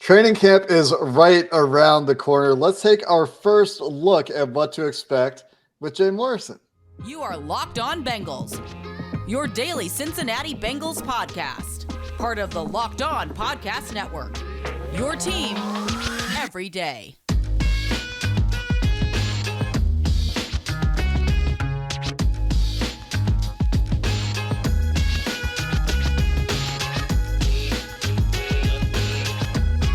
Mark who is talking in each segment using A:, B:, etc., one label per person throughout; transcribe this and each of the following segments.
A: Training camp is right around the corner. Let's take our first look at what to expect with Jay Morrison.
B: You are Locked On Bengals, your daily Cincinnati Bengals podcast, part of the Locked On Podcast Network. Your team every day.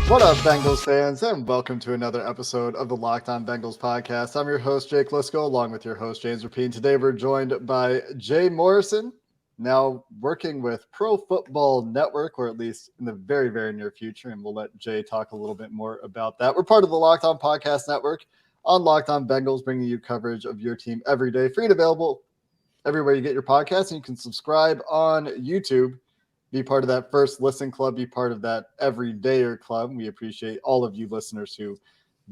A: What up, Bengals fans, and welcome to another episode of the Locked On Bengals podcast. I'm your host, Jake Liscow, along with your host, James Rapien. Today, we're joined by Jay Morrison, now working with Pro Football Network, or at least in the very, very near future, and we'll let Jay talk a little bit more about that. We're part of the Locked On Podcast Network on Locked On Bengals, bringing you coverage of your team every day, free and available everywhere you get your podcasts, and you can subscribe on YouTube. Be part of that first listen club, be part of that everydayer club. We appreciate all of you listeners who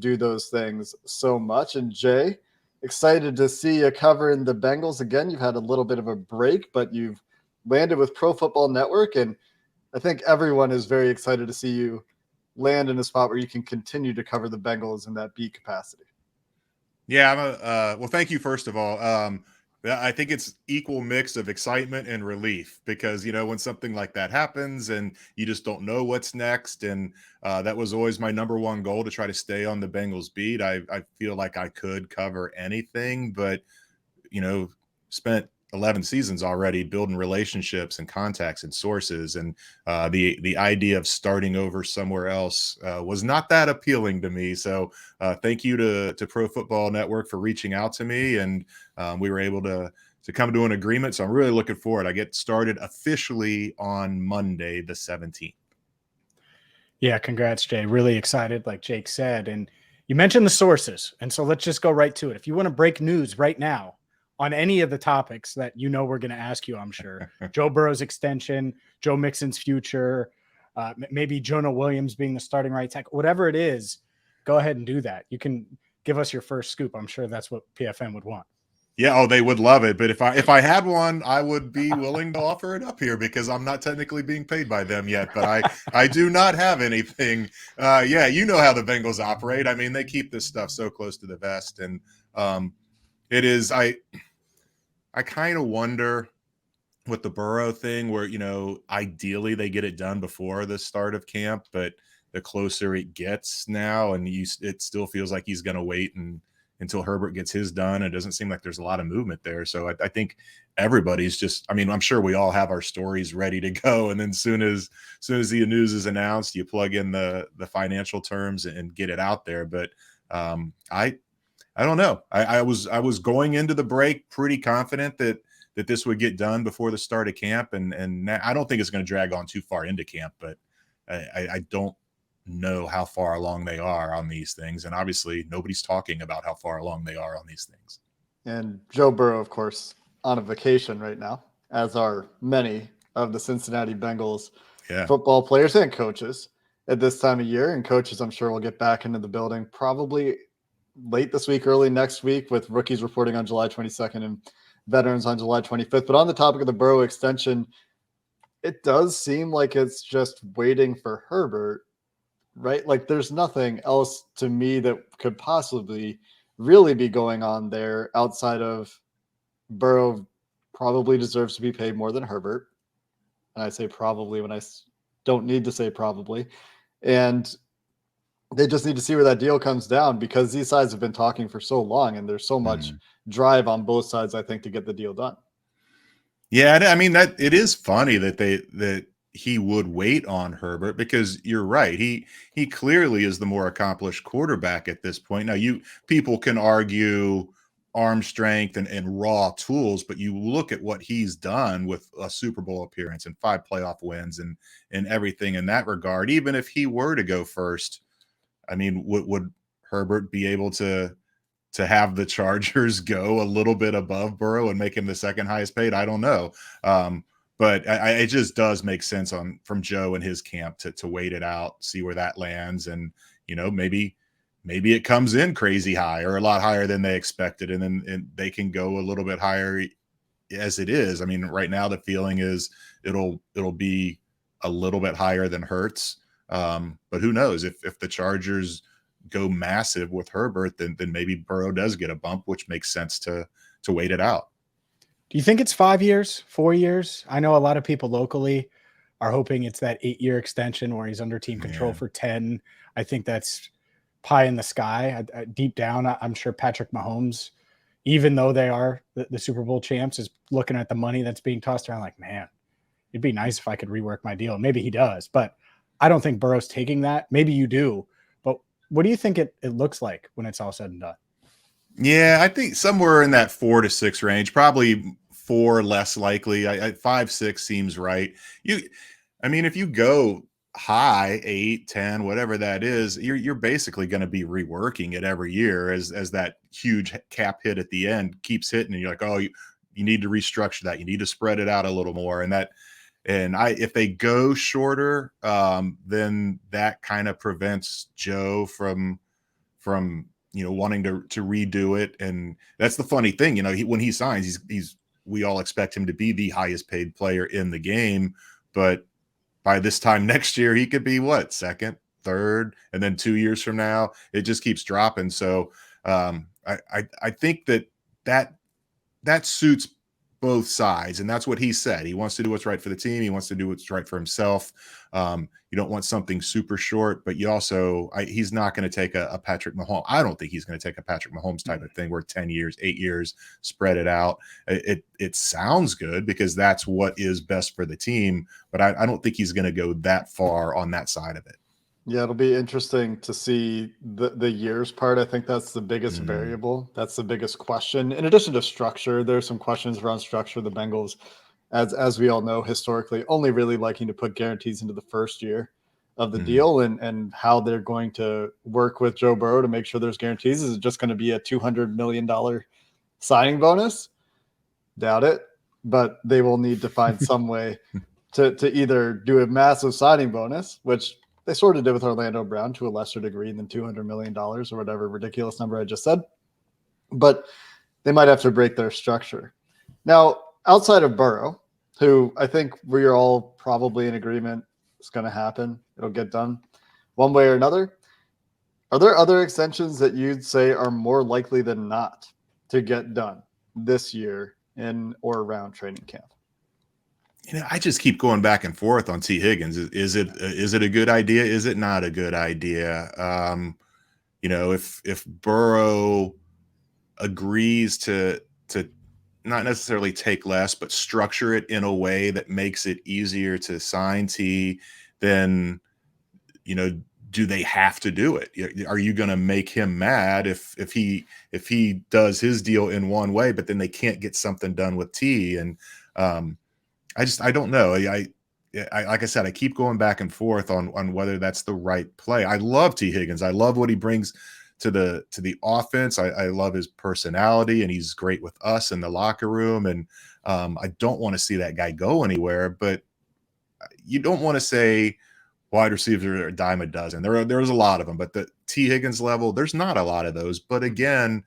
A: do those things so much. And Jay, excited to see you covering the Bengals again. You've had a little bit of a break, but you've landed with Pro Football Network. And I think everyone is very excited to see you land in a spot where you can continue to cover the Bengals in that beat capacity.
C: Yeah, well, thank you, first of all. I think it's equal mix of excitement and relief because, you know, when something like that happens and you just don't know what's next. And that was always my number one goal, to try to stay on the Bengals beat. I feel like I could cover anything, but, you know, spent 11 seasons already building relationships and contacts and sources. And the idea of starting over somewhere else was not that appealing to me. So thank you to Pro Football Network for reaching out to me. And we were able to come to an agreement. So I'm really looking forward. I get started officially on Monday, the 17th.
D: Yeah, congrats, Jay. Really excited, like Jake said. And you mentioned the sources. And so let's just go right to it. If you want to break news right now on any of the topics that you know we're going to ask you, I'm sure, Joe Burrow's extension, Joe Mixon's future, maybe Jonah Williams being the starting right tackle, whatever it is, go ahead and do that. You can give us your first scoop. I'm sure that's what PFN would want.
C: Yeah, oh, they would love it. But if I had one, I would be willing to offer it up here because I'm not technically being paid by them yet. But I do not have anything. Yeah, you know how the Bengals operate. I mean, they keep this stuff so close to the vest, and it is. I kind of wonder with the Burrow thing where, you know, ideally they get it done before the start of camp, but the closer it gets now, and it still feels like he's going to wait until Herbert gets his done. It doesn't seem like there's a lot of movement there. So I think everybody's just, I mean, I'm sure we all have our stories ready to go. And then soon as the news is announced, you plug in the financial terms and get it out there. But I don't know. I was going into the break pretty confident that this would get done before the start of camp. And I don't think it's going to drag on too far into camp, but I don't know how far along they are on these things. And obviously nobody's talking about how far along they are on these things.
A: And Joe Burrow, of course, on a vacation right now, as are many of the Cincinnati Bengals football players and coaches at this time of year. And coaches, I'm sure, will get back into the building probably late this week, early next week, with rookies reporting on July 22nd and veterans on July 25th. But on the topic of the Burrow extension, it does seem like it's just waiting for Herbert, right? Like there's nothing else to me that could possibly really be going on there outside of Burrow probably deserves to be paid more than Herbert. And I say probably when I don't need to say probably. And they just need to see where that deal comes down, because these sides have been talking for so long and there's so much drive on both sides, I think, to get the deal done.
C: Yeah, I mean, that it is funny that he would wait on Herbert, because you're right. He clearly is the more accomplished quarterback at this point. Now, people can argue arm strength and raw tools, but you look at what he's done with a Super Bowl appearance and 5 playoff wins and everything in that regard. Even if he were to go first, I mean, would Herbert be able to have the Chargers go a little bit above Burrow and make him the second highest paid? I don't know. But it just does make sense from Joe and his camp to wait it out, see where that lands. And, you know, maybe it comes in crazy high or a lot higher than they expected. And then they can go a little bit higher as it is. I mean, right now the feeling is it'll be a little bit higher than Hurts. But who knows if the Chargers go massive with Herbert, then maybe Burrow does get a bump, which makes sense to wait it out.
D: Do you think it's 5 years, 4 years? I know a lot of people locally are hoping it's that 8-year extension where he's under team control for 10. I think that's pie in the sky. Deep down, I'm sure Patrick Mahomes, even though they are the Super Bowl champs, is looking at the money that's being tossed around like, man, it'd be nice if I could rework my deal. Maybe he does, but I don't think Burrow's taking that. Maybe you do, but what do you think it looks like when it's all said and done?
C: Yeah, I think somewhere in that 4 to 6 range, probably 4 less likely. 5, 6 seems right. If you go high 8, 10, whatever that is, you're basically going to be reworking it every year as that huge cap hit at the end keeps hitting, and you're like, oh, you need to restructure that. You need to spread it out a little more, if they go shorter, then that kind of prevents Joe from wanting to redo it. And that's the funny thing, when he signs, we all expect him to be the highest paid player in the game, but by this time next year, he could be what, second, third, and then 2 years from now, it just keeps dropping. So I think that suits both sides, and that's what he said. He wants to do what's right for the team. He wants to do what's right for himself. You don't want something super short, but you also he's not going to take a Patrick Mahomes. I don't think he's going to take a Patrick Mahomes type of thing where 10 years, 8 years, spread it out. It sounds good because that's what is best for the team, but I don't think he's going to go that far on that side of it.
A: Yeah, it'll be interesting to see the years part. I think that's the biggest variable. That's the biggest question. In addition to structure, there's some questions around structure. The Bengals, as we all know, historically only really liking to put guarantees into the first year of the deal, and how they're going to work with Joe Burrow to make sure there's guarantees. Is it just going to be a $200 million signing bonus? Doubt it, but they will need to find some way to either do a massive signing bonus, which they sort of did with Orlando Brown to a lesser degree than $200 million or whatever ridiculous number I just said. But they might have to break their structure. Now, outside of Burrow, who I think we're all probably in agreement is going to happen, it'll get done one way or another. Are there other extensions that you'd say are more likely than not to get done this year in or around training camp?
C: I just keep going back and forth on T Higgins. Is it a good idea? Is it not a good idea? If Burrow agrees to not necessarily take less, but structure it in a way that makes it easier to sign T, then, do they have to do it? Are you going to make him mad if he does his deal in one way, but then they can't get something done with T? And I don't know. I like I said, I keep going back and forth on whether that's the right play. I love T Higgins. I love what he brings to the offense. I love his personality, and he's great with us in the locker room. And I don't want to see that guy go anywhere, but you don't want to say wide receiver are a dime a dozen. There's a lot of them, but the T Higgins level, there's not a lot of those. But again,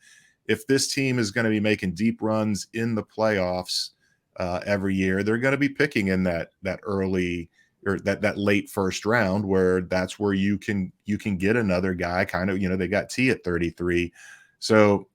C: if this team is going to be making deep runs in the playoffs every year, they're going to be picking in that early or that late first round, where that's where you can get another guy. Kind of, they got T at 33, so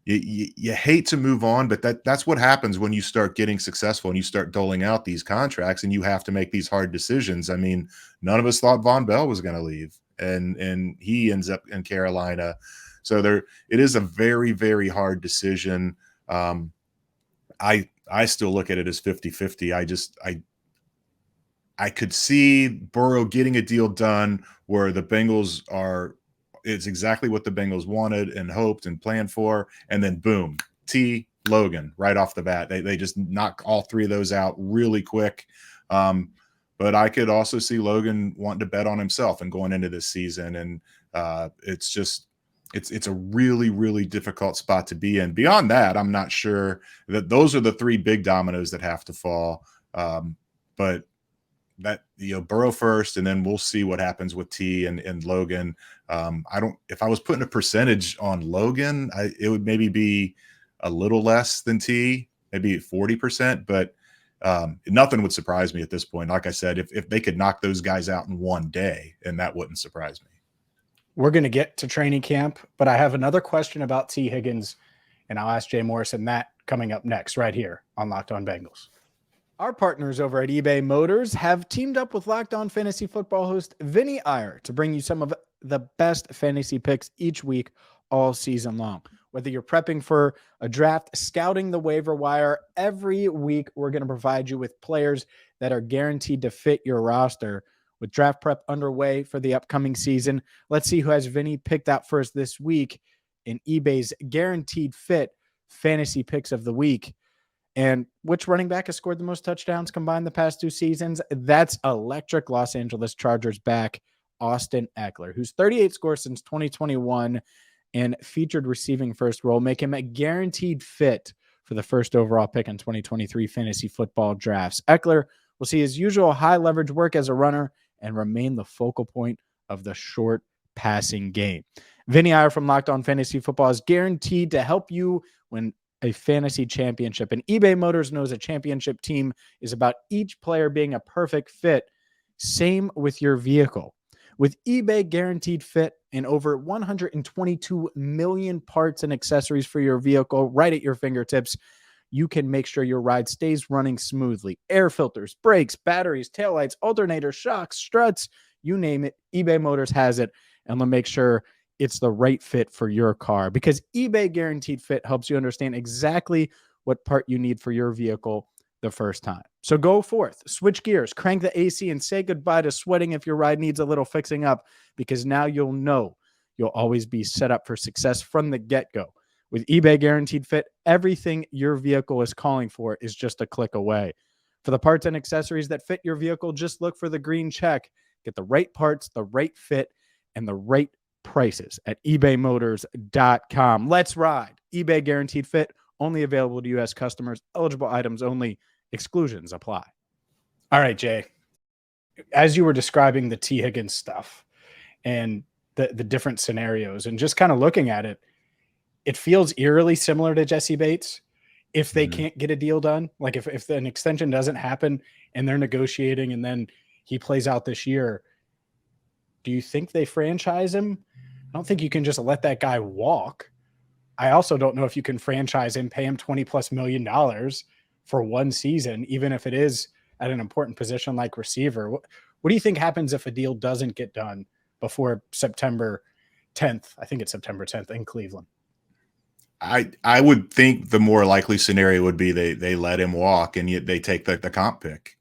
C: you hate to move on, but that's what happens when you start getting successful and you start doling out these contracts, and you have to make these hard decisions. I mean, none of us thought Von Bell was going to leave, and he ends up in Carolina. So it is a very, very hard decision. I still look at it as 50-50. I could see Burrow getting a deal done where the Bengals it's exactly what the Bengals wanted and hoped and planned for. And then boom, T Logan right off the bat. They just knock all three of those out really quick. But I could also see Logan wanting to bet on himself and going into this season. And it's a really, really difficult spot to be in. Beyond that, I'm not sure that those are the three big dominoes that have to fall. But that, Burrow first, and then we'll see what happens with T and Logan. If I was putting a percentage on Logan, it would maybe be a little less than T, maybe 40%, but nothing would surprise me at this point. Like I said, if they could knock those guys out in one day, and that wouldn't surprise me.
D: We're going to get to training camp, but I have another question about T Higgins, and I'll ask Jay Morrison that coming up next right here on Locked On Bengals. Our partners over at eBay Motors have teamed up with Locked On Fantasy Football host Vinny Iyer to bring you some of the best fantasy picks each week all season long. Whether you're prepping for a draft, scouting the waiver wire, every week we're going to provide you with players that are guaranteed to fit your roster. With draft prep underway for the upcoming season, let's see who has Vinny picked out first this week in eBay's Guaranteed Fit Fantasy Picks of the Week. And which running back has scored the most touchdowns combined the past 2 seasons? That's electric Los Angeles Chargers back Austin Eckler, who's 38 scores since 2021 and featured receiving first role, make him a guaranteed fit for the first overall pick in 2023 fantasy football drafts. Eckler will see his usual high leverage work as a runner and remain the focal point of the short passing game. Vinny Iyer from Locked On Fantasy Football is guaranteed to help you win a fantasy championship. And eBay Motors knows a championship team is about each player being a perfect fit. Same with your vehicle. With eBay Guaranteed Fit and over 122 million parts and accessories for your vehicle right at your fingertips, you can make sure your ride stays running smoothly. Air filters, brakes, batteries, taillights, alternators, shocks, struts, you name it, eBay Motors has it. And they'll make sure it's the right fit for your car, because eBay Guaranteed Fit helps you understand exactly what part you need for your vehicle the first time. So go forth, switch gears, crank the AC, and say goodbye to sweating if your ride needs a little fixing up, because now you'll know you'll always be set up for success from the get-go. With eBay Guaranteed Fit, everything your vehicle is calling for is just a click away. For the parts and accessories that fit your vehicle, just look for the green check. Get the right parts, the right fit, and the right prices at ebaymotors.com. Let's ride. eBay Guaranteed Fit, only available to U.S. customers, eligible items only, exclusions apply. All right, Jay, as you were describing the T Higgins stuff and the different scenarios and just kind of looking at it, it feels eerily similar to Jesse Bates. If they can't get a deal done, like if an extension doesn't happen and they're negotiating and then he plays out this year, do you think they franchise him? I don't think you can just let that guy walk. I also don't know if you can franchise him, pay him $20+ million for one season, even if it is at an important position like receiver. What do you think happens if a deal doesn't get done before September 10th? I think it's September 10th in Cleveland.
C: I would think the more likely scenario would be they let him walk and yet they take the comp pick,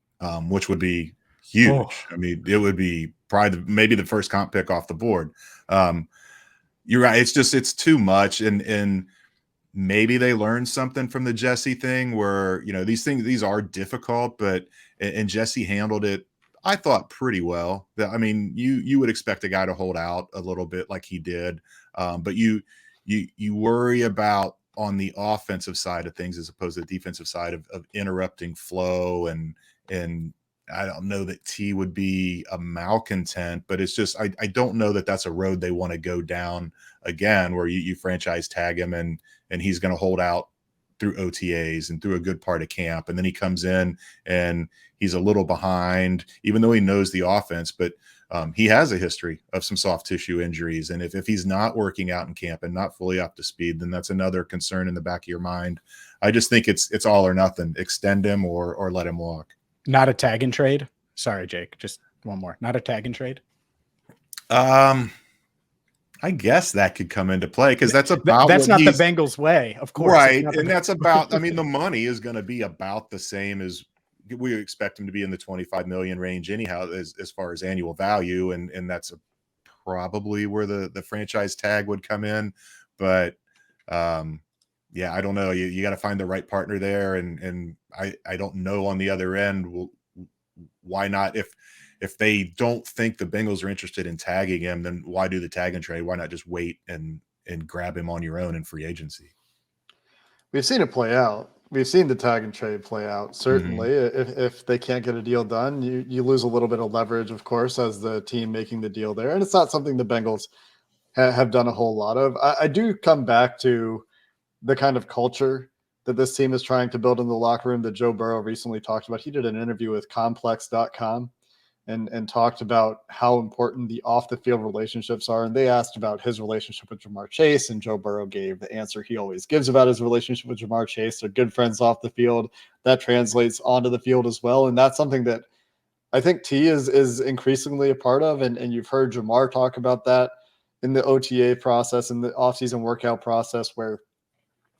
C: which would be huge.
D: Oh.
C: I mean, it would be probably maybe the first comp pick off the board. You're right. It's too much. And maybe they learned something from the Jesse thing where, these are difficult, and Jesse handled it, I thought, pretty well. I mean, you would expect a guy to hold out a little bit like he did. But you worry about on the offensive side of things as opposed to the defensive side of interrupting flow. And I don't know that T would be a malcontent, but it's just, I don't know that that's a road they want to go down again, where you franchise tag him and he's going to hold out through OTAs and through a good part of camp. And then he comes in and he's a little behind, even though he knows the offense, but he has a history of some soft tissue injuries. And if he's not working out in camp and not fully up to speed, then that's another concern in the back of your mind. I just think it's all or nothing. Extend him or let him walk.
D: Not a tag and trade. Sorry, Jake. Just one more. Not a tag and trade.
C: I guess that could come into play because that's about
D: that's not the Bengals way, of course.
C: Right. And that's about, I mean, the money is going to be about the same as we expect him to be in the 25 million range anyhow, as far as annual value. And that's probably where the franchise tag would come in. But yeah, I don't know. You got to find the right partner there. And I don't know on the other end, why not? If they don't think the Bengals are interested in tagging him, then why do the tag and trade? Why not just wait and grab him on your own in free agency?
A: We've seen it play out. We've seen the tag and trade play out. Certainly, if they can't get a deal done, you lose a little bit of leverage, of course, as the team making the deal there. And it's not something the Bengals have done a whole lot of. I do come back to the kind of culture that this team is trying to build in the locker room that Joe Burrow recently talked about. He did an interview with complex.com and talked about how important the off the field relationships are. And they asked about his relationship with Jamar Chase, and Joe Burrow gave the answer he always gives about his relationship with Jamar Chase. They're good friends off the field. That translates onto the field as well. And that's something that I think T is increasingly a part of. And you've heard Jamar talk about that in the OTA process, in the offseason workout process, where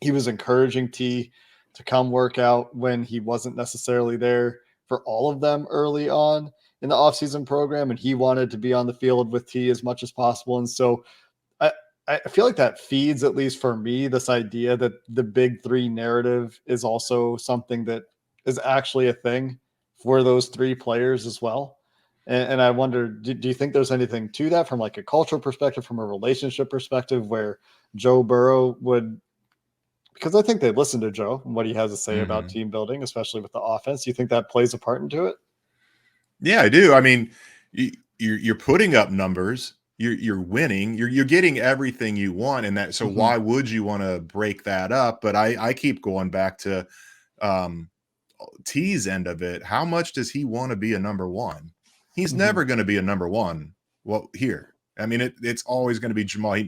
A: he was encouraging T to come work out when he wasn't necessarily there for all of them early on in the offseason program, and he wanted to be on the field with T as much as possible. And so I feel like that feeds, at least for me, this idea that the big three narrative is also something that is actually a thing for those three players as well. And I wonder, do you think there's anything to that from like a cultural perspective, from a relationship perspective, where Joe Burrow would, because I think they listen to Joe and what he has to say about team building, especially with the offense. Do you think that plays a part into it?
C: Yeah, I do. I mean, you're putting up numbers, you're winning, you're getting everything you want, and that. So why would you want to break that up? But I keep going back to T's end of it. How much does he want to be a number one? He's never going to be a number one. Well, here, I mean, it's always going to be Jamal,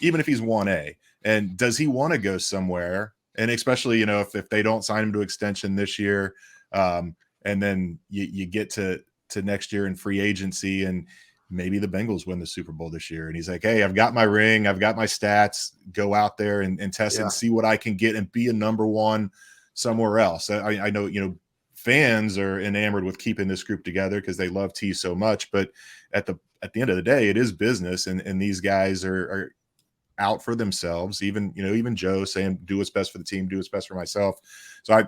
C: even if he's 1A. And does he want to go somewhere? And especially, if they don't sign him to extension this year, and then you get to next year in free agency, and maybe the Bengals win the Super Bowl this year. And he's like, hey, I've got my ring, I've got my stats, go out there and test it and see what I can get and be a number one somewhere else. I know, fans are enamored with keeping this group together because they love T so much, but at the end of the day, it is business. And these guys are out for themselves. Even Joe saying, do what's best for the team, do what's best for myself. So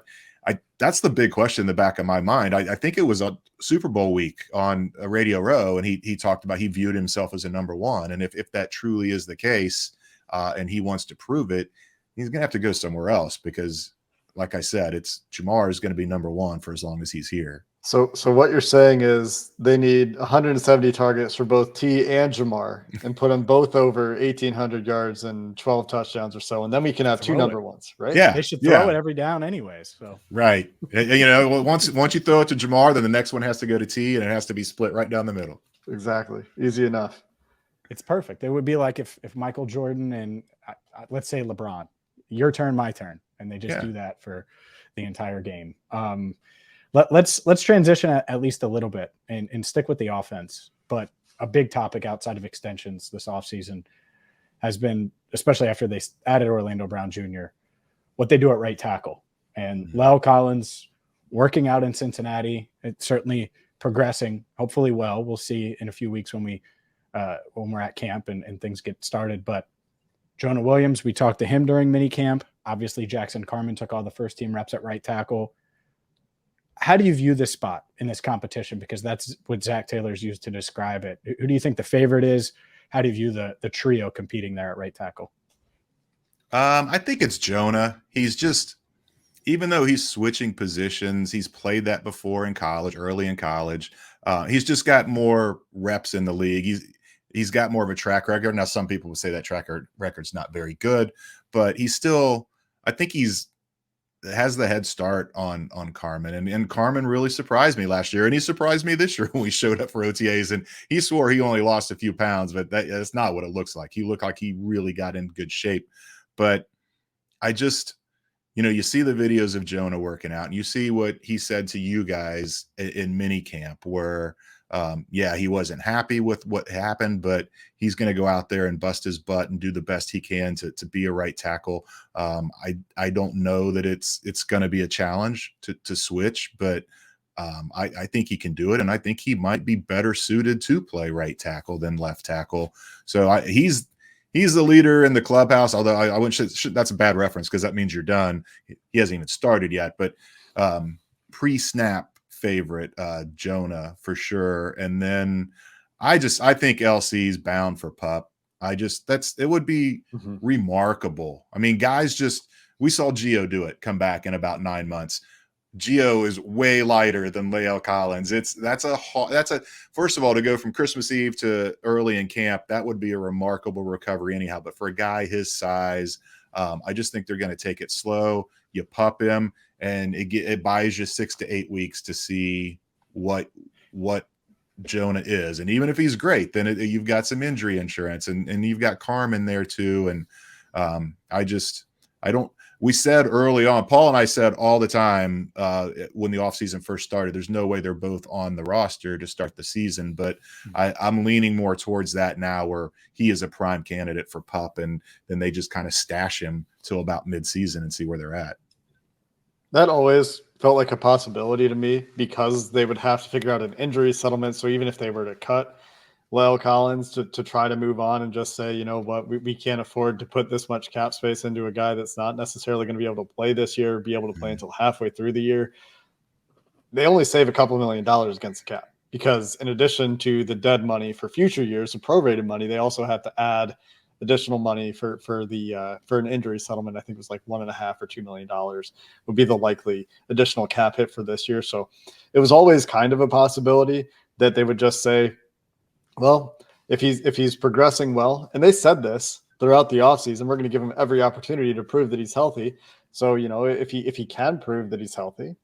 C: that's the big question in the back of my mind. I think it was a Super Bowl week on a Radio Row, and he talked about, he viewed himself as a number one. And if that truly is the case, and he wants to prove it, he's going to have to go somewhere else, because like I said, Jamar is going to be number one for as long as he's here.
A: So what you're saying is they need 170 targets for both T and Jamar and put them both over 1,800 yards and 12 touchdowns or so, and then we can have two number ones, right?
C: Yeah,
D: they should throw it every down anyways. So
C: right, once you throw it to Jamar, then the next one has to go to T, and it has to be split right down the middle.
A: Exactly, easy enough.
D: It's perfect. It would be like if Michael Jordan and let's say LeBron, your turn, my turn, and they just do that for the entire game. Let's transition at least a little bit and stick with the offense. But a big topic outside of extensions this offseason has been, especially after they added Orlando Brown Jr., what they do at right tackle. And La'el Collins working out in Cincinnati, it's certainly progressing, hopefully well. We'll see in a few weeks when we're at camp and things get started. But Jonah Williams, we talked to him during mini camp. Obviously, Jackson Carman took all the first team reps at right tackle. How do you view this spot in this competition? Because that's what Zach Taylor's used to describe it. Who do you think the favorite is? How do you view the trio competing there at right tackle?
C: I think it's Jonah. He's just, even though he's switching positions, he's played that before in college, early in college. He's just got more reps in the league. He's got more of a track record. Now, some people would say that track record's not very good, but he's still, I think has the head start on Carman. And Carman really surprised me last year, and he surprised me this year when we showed up for OTAs, and he swore he only lost a few pounds, but that's not what it looks like. He looked like he really got in good shape. But I just, you see the videos of Jonah working out, and you see what he said to you guys in mini camp, where he wasn't happy with what happened, but he's going to go out there and bust his butt and do the best he can to be a right tackle. I don't know that it's going to be a challenge to switch, but I think he can do it, and I think he might be better suited to play right tackle than left tackle. So he's the leader in the clubhouse, although I wouldn't say that's a bad reference, because that means you're done. He hasn't even started yet, but pre-snap favorite, Jonah for sure. And then I think LC's bound for pup. It would be remarkable. I mean, we saw Gio do it, come back in about 9 months. Gio is way lighter than La'el Collins. That's a first of all, to go from Christmas Eve to early in camp, that would be a remarkable recovery anyhow. But for a guy his size, I just think they're going to take it slow. You pup him, and it buys you 6 to 8 weeks to see what Jonah is. And even if he's great, then you've got some injury insurance, and you've got Carmen there too. And we said early on, Paul and I said all the time when the offseason first started, there's no way they're both on the roster to start the season. But I'm leaning more towards that now, where he is a prime candidate for pup, and then they just kind of stash him till about midseason and see where they're at.
A: That always felt like a possibility to me, because they would have to figure out an injury settlement. So even if they were to cut La'el Collins to try to move on and just say, you know what, we can't afford to put this much cap space into a guy that's not necessarily going to be able to play this year, be able to play until halfway through the year, they only save a couple $1 million against the cap, because in addition to the dead money for future years, the prorated money, they also have to add additional money for an injury settlement. I think it was like $1.5 or $2 million would be the likely additional cap hit for this year. So it was always kind of a possibility that they would just say, well, if he's progressing well, and they said this throughout the offseason, we're going to give him every opportunity to prove that he's healthy. So, you know, if he can prove that he's healthy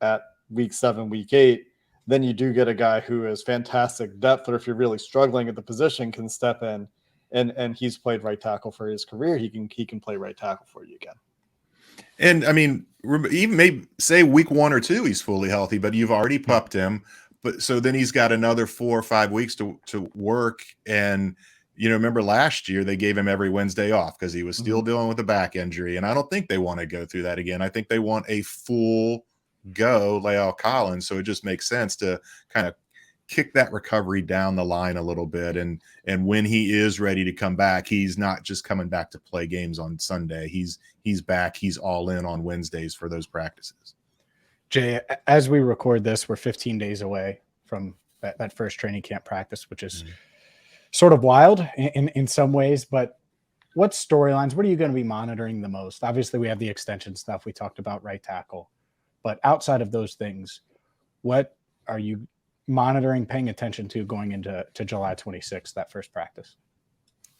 A: at week 7, week 8, then you do get a guy who has fantastic depth, or if you're really struggling at the position, can step in. And he's played right tackle for his career. He can play right tackle for you again.
C: And I mean, even maybe say week 1 or 2, he's fully healthy, but you've already pupped him. But so then he's got another 4 or 5 weeks to work. And, you know, remember last year they gave him every Wednesday off because he was still dealing with a back injury. And I don't think they want to go through that again. I think they want a full go La'el Collins. So it just makes sense to kind of kick that recovery down the line a little bit. And when he is ready to come back, he's not just coming back to play games on Sunday. He's back. He's all in on Wednesdays for those practices.
D: Jay, as we record this, we're 15 days away from that first training camp practice, which is sort of wild in some ways. But what storylines, what are you going to be monitoring the most? Obviously, we have the extension stuff. We talked about right tackle. But outside of those things, what are you monitoring, paying attention to going into July 26th, that first practice?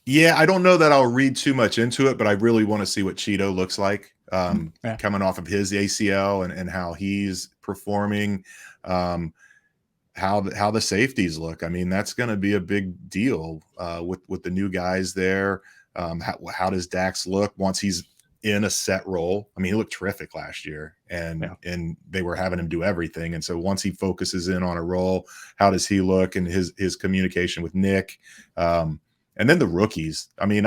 C: Yeah, I don't know that I'll read too much into it, but I really want to see what Cheeto looks like coming off of his ACL and how he's performing, how the safeties look. I mean, that's going to be a big deal with the new guys there. How does Dax look once he's in a set role? I mean, he looked terrific last year, and they were having him do everything. And so once he focuses in on a role, how does he look, and his communication with Nick, and then the rookies. I mean,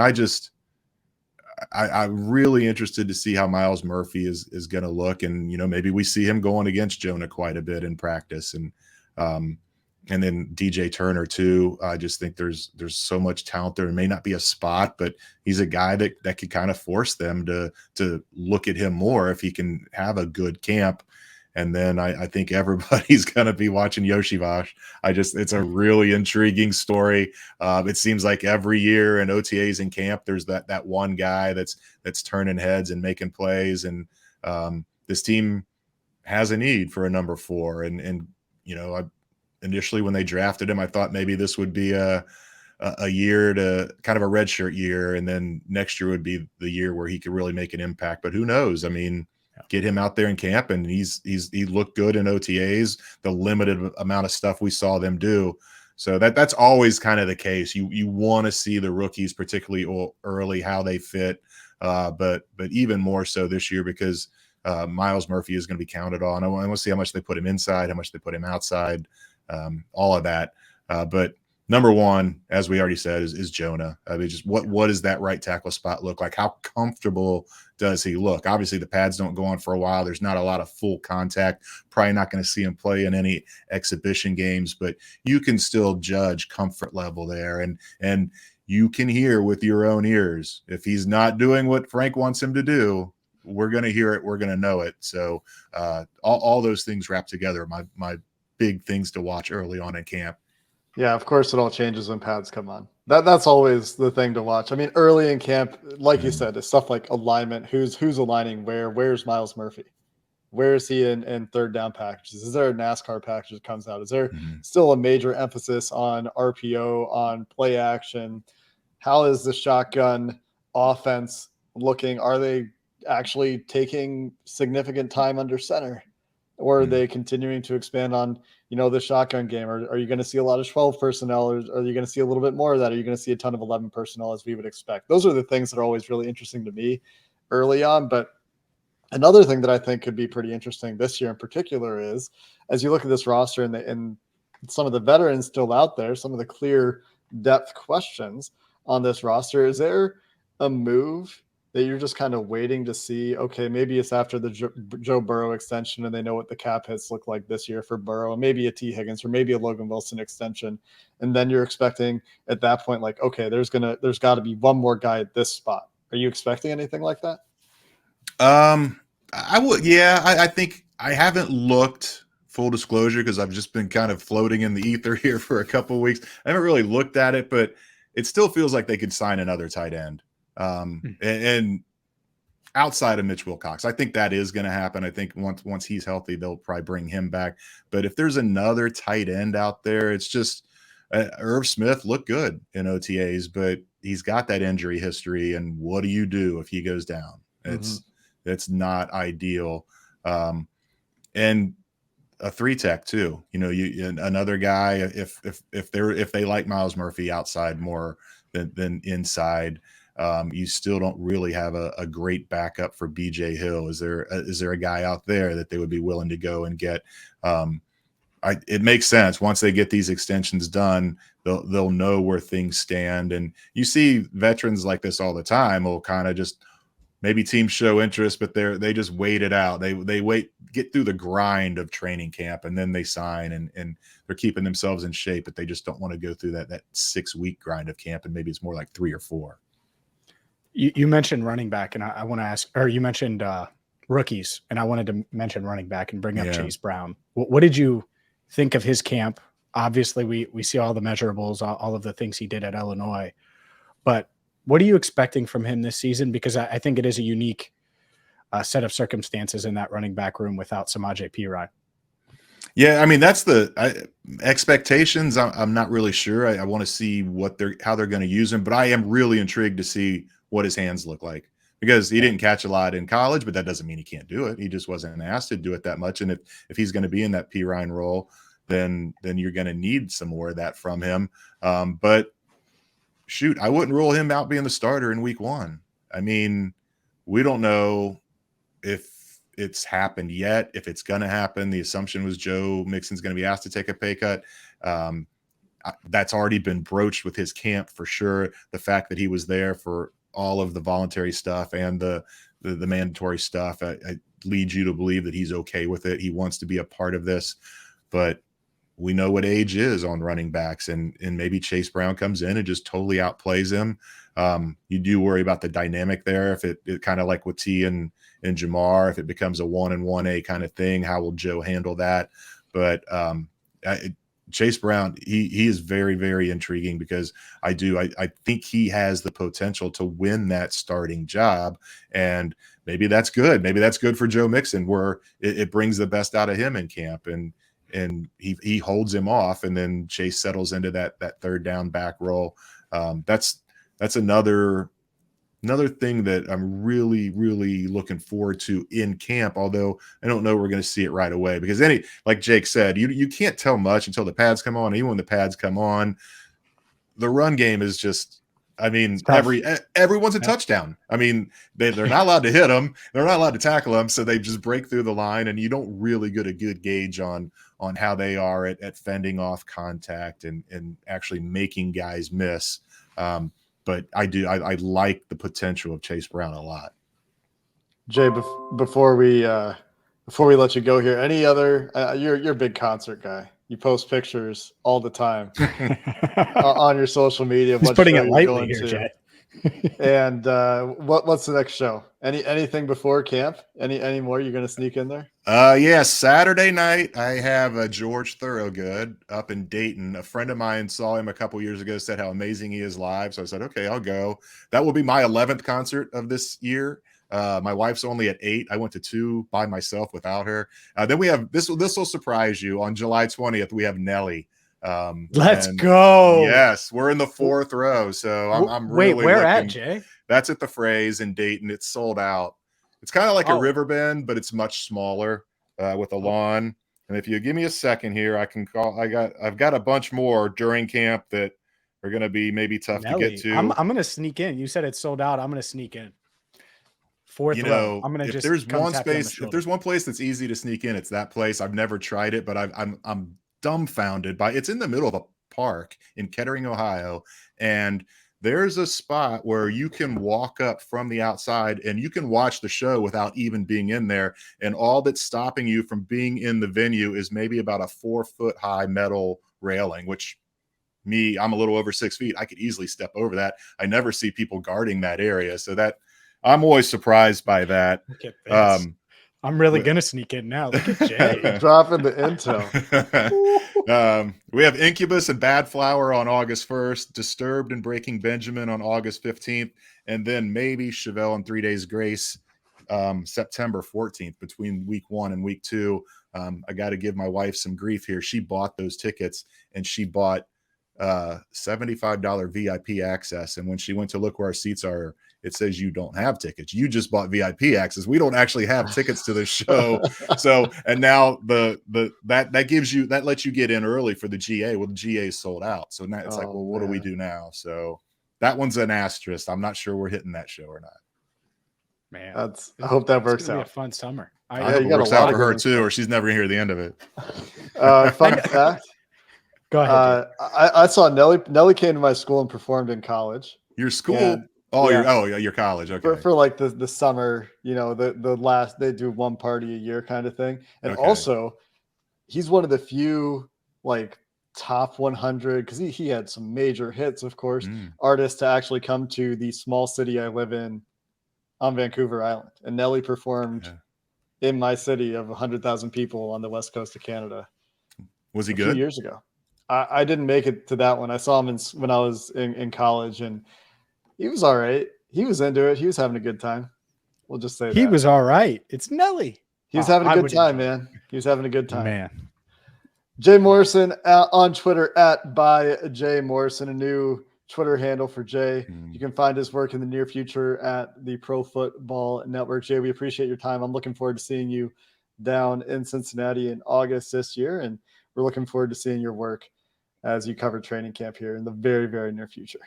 C: I'm really interested to see how Myles Murphy is going to look. And, you know, maybe we see him going against Jonah quite a bit in practice. And then DJ Turner too. I just think there's so much talent there. It may not be a spot, but he's a guy that could kind of force them to look at him more if he can have a good camp. And then I think everybody's going to be watching Yoshivash. It's a really intriguing story. It seems like every year in OTAs in camp, there's that one guy that's turning heads and making plays. And this team has a need for a number 4. And you know, initially when they drafted him, I thought maybe this would be a year to kind of a redshirt year. And then next year would be the year where he could really make an impact. But who knows? I mean, get him out there in camp, and he looked good in OTAs, the limited amount of stuff we saw them do. So that's always kind of the case. You want to see the rookies, particularly early, how they fit, but even more so this year because Myles Murphy is going to be counted on. I want to see how much they put him inside, how much they put him outside, all of that. But number 1, as we already said, is Jonah. I mean, just what does that right tackle spot look like? How comfortable does he look? Obviously, the pads don't go on for a while. There's not a lot of full contact. Probably not going to see him play in any exhibition games, but you can still judge comfort level there. And you can hear with your own ears. If he's not doing what Frank wants him to do, we're going to hear it. We're going to know it. So all those things wrapped together, my big things to watch early on in camp.
A: Yeah, of course it all changes when pads come on. That's always the thing to watch. I mean, early in camp, like you said, it's stuff like alignment. Who's aligning where? Where's Myles Murphy? Where is he in third down packages? Is there a NASCAR package that comes out? Is there still a major emphasis on RPO, on play action? How is the shotgun offense looking, are they actually taking significant time under center? Or are they continuing to expand on, the shotgun game? Or are you going to see a lot of 12 personnel, or are you going to see a little bit more of that? Are you going to see a ton of 11 personnel as we would expect? Those are the things that are always really interesting to me early on. But another thing that I think could be pretty interesting this year in particular is, as you look at this roster and some of the veterans still out there, some of the clear depth questions on this roster, is there a move that you're just kind of waiting to see? Okay, maybe it's after the Joe Burrow extension and they know what the cap hits look like this year for Burrow, and maybe a T Higgins or maybe a Logan Wilson extension. And then you're expecting at that point, like, okay, there's got to be one more guy at this spot. Are you expecting anything like that?
C: I would, yeah. I think I haven't looked, full disclosure, because I've just been kind of floating in the ether here for a couple of weeks. I haven't really looked at it, but it still feels like they could sign another tight end. And outside of Mitch Wilcox, I think that is going to happen. I think once he's healthy, they'll probably bring him back. But if there's another tight end out there, it's just Irv Smith looked good in OTAs, but he's got that injury history. And what do you do if he goes down? It's not ideal. And a 3-tech too. Another guy, if they like Miles Murphy outside more than inside. You still don't really have a great backup for BJ Hill. Is there a guy out there that they would be willing to go and get? It makes sense. Once they get these extensions done, they'll know where things stand. And you see veterans like this all the time will kind of just, maybe teams show interest, but they just wait it out. They wait, get through the grind of training camp, and then they sign, and they're keeping themselves in shape, but they just don't want to go through that 6-week grind of camp. And maybe it's more like 3 or 4.
D: You mentioned running back, and I want to ask, or you mentioned rookies, and I wanted to mention running back and bring up Chase Brown. What did you think of his camp? Obviously, we see all the measurables, all of the things he did at Illinois, but what are you expecting from him this season? Because I think it is a unique set of circumstances in that running back room without Samaje Perine.
C: Yeah, I mean, that's the expectations. I'm not really sure. I want to see how they're going to use him, but I am really intrigued to see what his hands look like, because he didn't catch a lot in college, but that doesn't mean he can't do it. He just wasn't asked to do it that much. And if he's going to be in that Perine role, then you're going to need some more of that from him. But shoot, I wouldn't rule him out being the starter in week 1. I mean, we don't know if it's happened yet, if it's going to happen. The assumption was Joe Mixon's going to be asked to take a pay cut. That's already been broached with his camp for sure. The fact that he was there for all of the voluntary stuff and the mandatory stuff, I leads you to believe that he's okay with it. He wants to be a part of this, but we know what age is on running backs, and maybe Chase Brown comes in and just totally outplays him. You do worry about the dynamic there. If it kind of like with T and Jamar, if it becomes a 1 and 1A kind of thing, how will Joe handle that? But Chase Brown, he is very, very intriguing, because I think he has the potential to win that starting job, and maybe that's good. Maybe that's good for Joe Mixon, where it brings the best out of him in camp, and he holds him off, and then Chase settles into that third down back role. That's another thing that I'm really, really looking forward to in camp, although I don't know we're going to see it right away, because like Jake said, you can't tell much until the pads come on. Even when the pads come on, the run game is just, I mean, everyone's a touchdown. I mean, they're not allowed to hit them. They're not allowed to tackle them. So they just break through the line, and you don't really get a good gauge on how they are at fending off contact and actually making guys miss. But I like the potential of Chase Brown a lot.
A: Jay, before we let you go here, any other? You're a big concert guy. You post pictures all the time on your social media.
D: He's putting it lightly here, Jay.
A: And what's the next show? Anything before camp? Any more you're going to sneak in there?
C: Yeah, Saturday night I have a George Thorogood up in Dayton. A friend of mine saw him a couple years ago, said how amazing he is live. So I said, okay, I'll go. That will be my 11th concert of this year. My wife's only at 8. I went to 2 by myself without her. Then we have this will surprise you. On July 20th, we have Nelly
D: Let's go.
C: Yes, we're in the 4th row. So I'm
D: Wait,
C: really
D: where
C: looking,
D: at, Jay?
C: That's at the Phrase in Dayton. It's sold out. It's kind of like a river bend, but it's much smaller with a lawn. And if you give me a second here, I can call. I've got a bunch more during camp that are going to be maybe tough to get to.
D: I'm going to sneak in. You said it's sold out. I'm going to sneak in. 4th row. I'm going to
C: if
D: just
C: there's one
D: space,
C: if there's one place that's easy to sneak in, it's that place. I've never tried it, but I'm dumbfounded by it's in the middle of a park in Kettering, Ohio, and there's a spot where you can walk up from the outside and you can watch the show without even being in there. And all that's stopping you from being in the venue is maybe about a 4-foot high metal railing, which I'm a little over 6 feet. I could easily step over that. I never see people guarding that area. So that I'm always surprised by that.
D: Look at this. I'm really going to sneak in now. Look at Jay.
A: Dropping the intel.
C: We have Incubus and Bad Flower on August 1st, Disturbed and Breaking Benjamin on August 15th, and then maybe Chevelle and 3 Days Grace September 14th between week 1 and week 2. I got to give my wife some grief here. She bought those tickets and she bought $75 VIP access. And when she went to look where our seats are, it says you don't have tickets. You just bought VIP access. We don't actually have tickets to the show. So, and now that gives you, that lets you get in early for the GA. Well, the GA is sold out. So now it's like, well, what do we do now? So that one's an asterisk. I'm not sure we're hitting that show or not.
D: Man,
A: I hope that works out.
D: Be a fun summer.
C: I hope it works out for her too, or she's never gonna hear the end of it.
A: Fun fact.
D: Go ahead.
A: I saw Nelly. Nelly came to my school and performed in college.
C: Your school?
A: And,
C: your college. Okay.
A: For like the summer, the last, they do one party a year kind of thing. And also, he's one of the few like top 100, because he had some major hits, of course, artists to actually come to the small city I live in on Vancouver Island. And Nelly performed in my city of 100,000 people on the west coast of Canada.
C: Was he
A: a
C: good?
A: few years ago. I didn't make it to that one. I saw him when I was in college, and he was all right. He was into it. He was having a good time. We'll just say
D: he was all right. It's Nelly.
A: He was having a good time, man. He was having a good time.
D: Man.
A: Jay Morrison on Twitter @by Jay Morrison, a new Twitter handle for Jay. You can find his work in the near future at the Pro Football Network. Jay, we appreciate your time. I'm looking forward to seeing you down in Cincinnati in August this year, and we're looking forward to seeing your work as you cover training camp here in the very, very near future.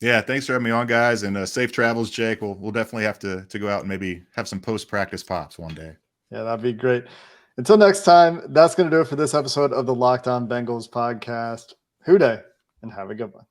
C: Yeah, thanks for having me on, guys, and safe travels, Jake. We'll definitely have to go out and maybe have some post-practice pops one day.
A: Yeah, that'd be great. Until next time, that's going to do it for this episode of the Locked On Bengals podcast. Hoo day, and have a good one.